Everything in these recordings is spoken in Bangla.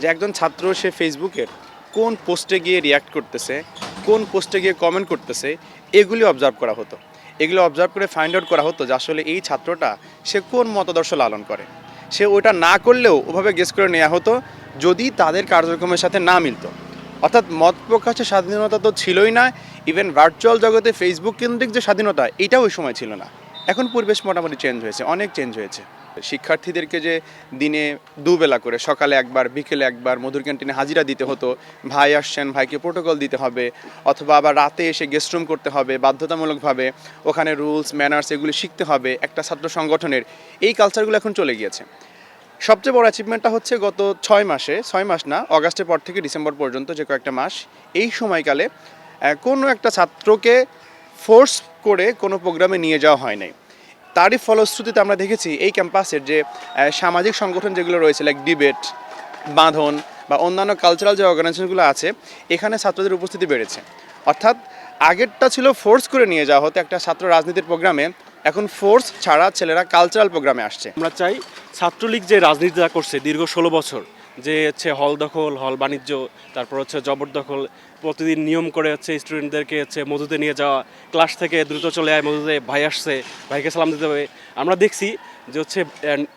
যে একজন ছাত্র সে ফেসবুকের কোন পোস্টে গিয়ে রিয়্যাক্ট করতেছে, কোন পোস্টে গিয়ে কমেন্ট করতেছে, এগুলি অবজার্ভ করা হতো। এগুলো অবজার্ভ করে ফাইন্ড আউট করা হতো যে আসলে এই ছাত্রটা সে কোন মতাদর্শ লালন করে। সে ওটা না করলেও ওভাবে গেস করে নেওয়া হতো যদি তাদের কার্যক্রমের সাথে না মিলতো। অর্থাৎ মত প্রকাশের স্বাধীনতা তো ছিলই না, ইভেন ভার্চুয়াল জগতে ফেসবুক কেন্দ্রিক যে স্বাধীনতা এটাও ওই সময় ছিল না। এখন পরিবেশ মোটামুটি চেঞ্জ হয়েছে, অনেক চেঞ্জ হয়েছে। শিক্ষার্থীদেরকে যে দিনে দুবেলা করে সকালে একবার বিকেলে একবার মধুর ক্যান্টিনে হাজিরা দিতে হতো, ভাই আসছেন ভাইকে প্রোটোকল দিতে হবে, অথবা আবার রাতে এসে গেস্ট রুম করতে হবে বাধ্যতামূলকভাবে, ওখানে রুলস ম্যানার্স এগুলি শিখতে হবে একটা ছাত্র সংগঠনের, এই কালচারগুলো এখন চলে গিয়েছে। সবচেয়ে বড় অ্যাচিভমেন্টটা হচ্ছে গত 6 মাস না, অগাস্টের পর থেকে ডিসেম্বর পর্যন্ত যে কয়েকটা মাস, এই সময়কালে কোনো একটা ছাত্রকে ফোর্স করে কোনো প্রোগ্রামে নিয়ে যাওয়া হয় নাই। তারই ফলশ্রুতিতে আমরা দেখেছি এই ক্যাম্পাসের যে সামাজিক সংগঠন যেগুলো রয়েছে, লাইক ডিবেট, বাঁধন বা অন্যান্য কালচারাল যে অর্গানাইজেশনগুলো আছে, এখানে ছাত্রদের উপস্থিতি বেড়েছে। অর্থাৎ আগেরটা ছিল ফোর্স করে নিয়ে যাওয়া হতো একটা ছাত্র রাজনীতির প্রোগ্রামে, এখন ফোর্স ছাড়া ছেলেরা কালচারাল প্রোগ্রামে আসছে। আমরা চাই ছাত্রলীগ যে রাজনীতিটা করছে দীর্ঘ 16 বছর, যে হচ্ছে হল দখল, হল বাণিজ্য, তারপর হচ্ছে জবরদখল, প্রতিদিন নিয়ম করে হচ্ছে স্টুডেন্টদেরকে হচ্ছে মধুতে নিয়ে যাওয়া, ক্লাস থেকে দ্রুত চলে আয় মধুতে, ভাই আসছে ভাইকে সালাম দিতে হবে। আমরা দেখছি যে হচ্ছে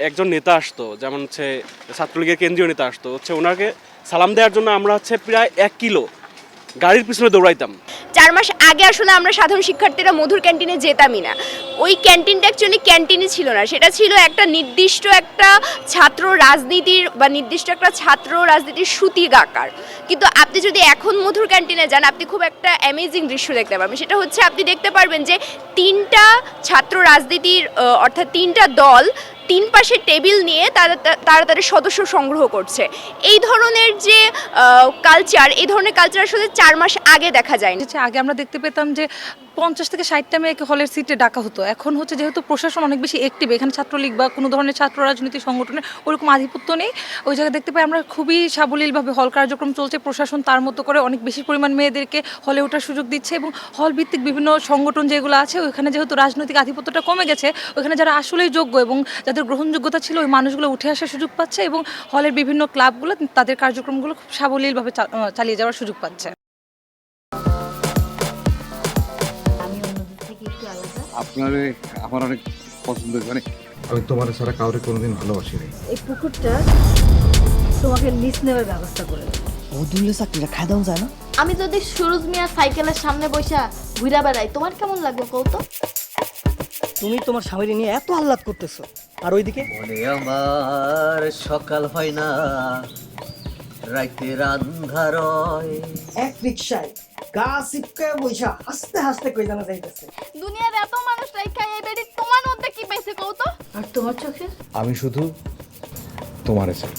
একজন নেতা আসতো, যেমন হচ্ছে ছাত্রলীগের কেন্দ্রীয় নেতা আসতো, হচ্ছে ওনাকে সালাম দেওয়ার জন্য আমরা হচ্ছে প্রায় 1 কিলো গাড়ির পিছনে দৌড়াইতাম। 4 মাস আগে আসলে আমরা সাধারণ শিক্ষার্থীরা মধুর ক্যান্টিনে যেতামই না। ওই ক্যান্টিনটা অ্যাকচুয়ালি ক্যান্টিনই ছিল না, সেটা ছিল একটা নির্দিষ্ট একটা ছাত্র রাজনীতির বা নির্দিষ্ট একটা ছাত্র রাজনীতির সূতিকাগার। কিন্তু আপনি যদি এখন মধুর ক্যান্টিনে যান, আপনি খুব একটা অ্যামেজিং দৃশ্য দেখতে পারবেন। সেটা হচ্ছে আপনি দেখতে পারবেন যে 3টা ছাত্র রাজনীতির অর্থাৎ 3টা দল 3 পাশে টেবিল নিয়ে তারা তাদের সদস্য সংগ্রহ করছে। এই ধরনের যে কালচার, এই ধরনের কালচার আসলে 4 মাস আগে দেখা যায়নি। আগে আমরা দেখতে পেতাম যে 50 থেকে 60টা মেয়েকে হলের সিটে ডাকা হতো। এখন হচ্ছে যেহেতু প্রশাসন অনেক বেশি অ্যাক্টিভ, এখানে ছাত্রলীগ বা কোনো ধরনের ছাত্র রাজনৈতিক সংগঠনের ওরকম আধিপত্য নেই। ওই জায়গায় দেখতে পাই আমরা খুবই সাবলীলভাবে হল কার্যক্রম চলছে। প্রশাসন তার মতো করে অনেক বেশি পরিমাণ মেয়েদেরকে হলে ওঠার সুযোগ দিচ্ছে, এবং হল ভিত্তিক বিভিন্ন সংগঠন যেগুলো আছে ওইখানে যেহেতু রাজনৈতিক আধিপত্যটা কমে গেছে, ওইখানে যারা আসলেই যোগ্য এবং যাদের গ্রহণযোগ্যতা ছিল ওই মানুষগুলো উঠে আসার সুযোগ পাচ্ছে, এবং হলের বিভিন্ন ক্লাবগুলো তাদের কার্যক্রমগুলো খুব সাবলীলভাবে চালিয়ে যাওয়ার সুযোগ পাচ্ছে। আমার অনেক পছন্দ, মানে আমি তোমার ছাড়া কাউরে কোনোদিন ভালোবাসি নাই। এই পুকুরটা তোমাকে লিজ নেওয়ার ব্যবস্থা করে বদুল্লে চাকরিটা খাই দাও যায় না। আমি যদি সুরজ মিয়া সাইকেলের সামনে বসা ঘুরা বেড়াই, তোমার কেমন লাগবে কৌতো? তুমি তোমার স্বামীর নিয়ে এত আহ্লাদ করতেছো, আর ওইদিকে বলে আমার সকাল হয় না, রাইতের আন্ধার হয়। এক রিকশায় গা সিপকায় বইসা হাসতে হাসতে কই জানা যাইতেছে। দুনিয়ার এত মানুষ রাইখা এই বেডি তোমার মধ্যে কি পাইছে কৌতো? আর তোমার চোখে আমি শুধু তোমারে চাই।